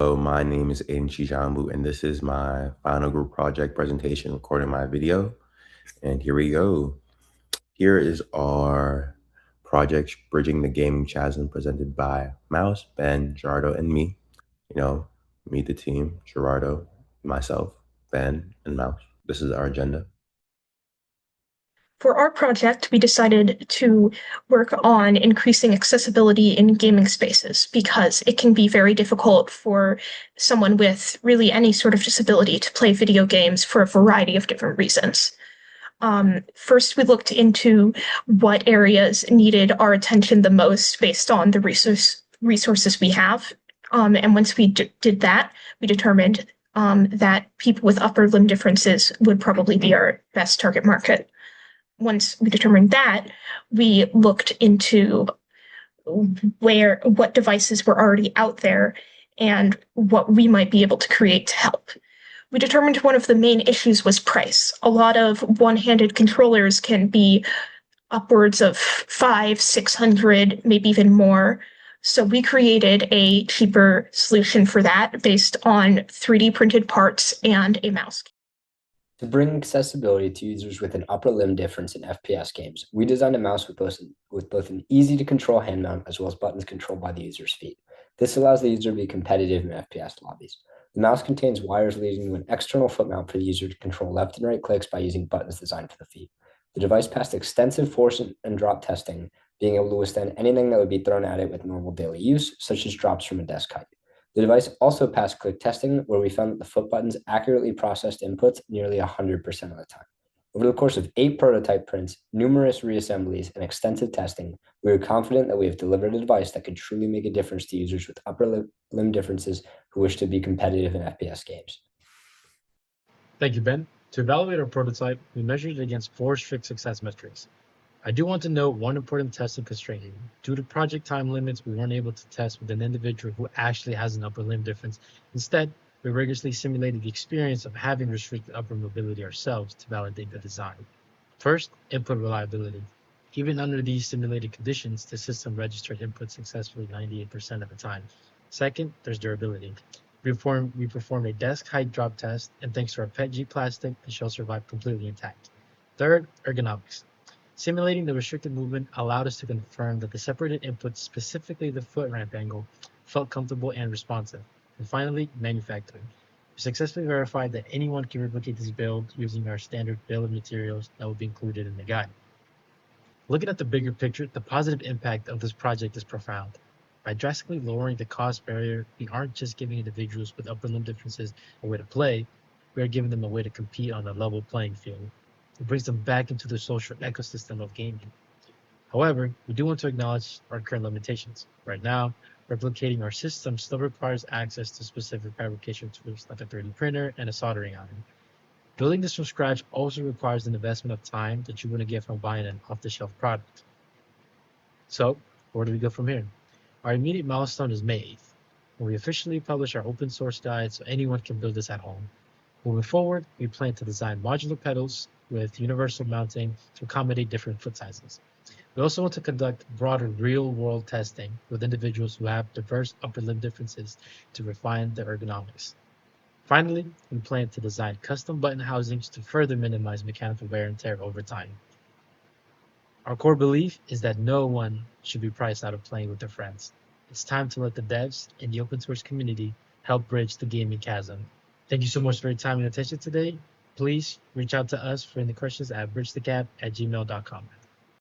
So my name is Aiden Chijambu, and this is my final group project presentation recording my video. And here we go. Here is our project Bridging the Gaming Chasm presented by Mouse, Ben, Gerardo, and me. Meet the team, Gerardo, myself, Ben, and Mouse. This is our agenda. For our project, we decided to work on increasing accessibility in gaming spaces because it can be very difficult for someone with really any sort of disability to play video games for a variety of different reasons. First, we looked into what areas needed our attention the most based on the resources we have. And once we did that, we determined that people with upper limb differences would probably be our best target market. Once we determined that, we looked into what devices were already out there and what we might be able to create to help. We determined one of the main issues was price. A lot of one-handed controllers can be upwards of 500, 600, maybe even more. So we created a cheaper solution for that based on 3D printed parts and a mouse. To bring accessibility to users with an upper limb difference in FPS games, we designed a mouse with both an easy-to-control hand mount as well as buttons controlled by the user's feet. This allows the user to be competitive in FPS lobbies. The mouse contains wires leading to an external foot mount for the user to control left and right clicks by using buttons designed for the feet. The device passed extensive force and drop testing, being able to withstand anything that would be thrown at it with normal daily use, such as drops from a desk height. The device also passed click testing, where we found that the foot buttons accurately processed inputs nearly 100% of the time. Over the course of 8 prototype prints, numerous reassemblies, and extensive testing, we are confident that we have delivered a device that could truly make a difference to users with upper limb differences who wish to be competitive in FPS games. Thank you, Ben. To evaluate our prototype, we measured it against 4 strict success metrics. I do want to note one important testing constraint. Due to project time limits, we weren't able to test with an individual who actually has an upper limb difference. Instead, we rigorously simulated the experience of having restricted upper mobility ourselves to validate the design. First, input reliability. Even under these simulated conditions, the system registered input successfully 98% of the time. Second, there's durability. We performed a desk height drop test, and thanks to our PETG plastic, the shell survived completely intact. Third, ergonomics. Simulating the restricted movement allowed us to confirm that the separated inputs, specifically the foot ramp angle, felt comfortable and responsive. And finally, manufacturing. We successfully verified that anyone can replicate this build using our standard bill of materials that will be included in the guide. Looking at the bigger picture, the positive impact of this project is profound. By drastically lowering the cost barrier, we aren't just giving individuals with upper limb differences a way to play, we are giving them a way to compete on a level playing field. It brings them back into the social ecosystem of gaming. However, we do want to acknowledge our current limitations. Right now, replicating our system still requires access to specific fabrication tools like a 3D printer and a soldering iron. Building this from scratch also requires an investment of time that you wouldn't get from buying an off-the-shelf product. So, where do we go from here? Our immediate milestone is May 8th, when we officially publish our open source guide so anyone can build this at home. Moving forward, we plan to design modular pedals with universal mounting to accommodate different foot sizes. We also want to conduct broader real-world testing with individuals who have diverse upper limb differences to refine their ergonomics. Finally, we plan to design custom button housings to further minimize mechanical wear and tear over time. Our core belief is that no one should be priced out of playing with their friends. It's time to let the devs and the open source community help bridge the gaming chasm. Thank you so much for your time and attention today. Please reach out to us for any questions at bridgethegap@gmail.com.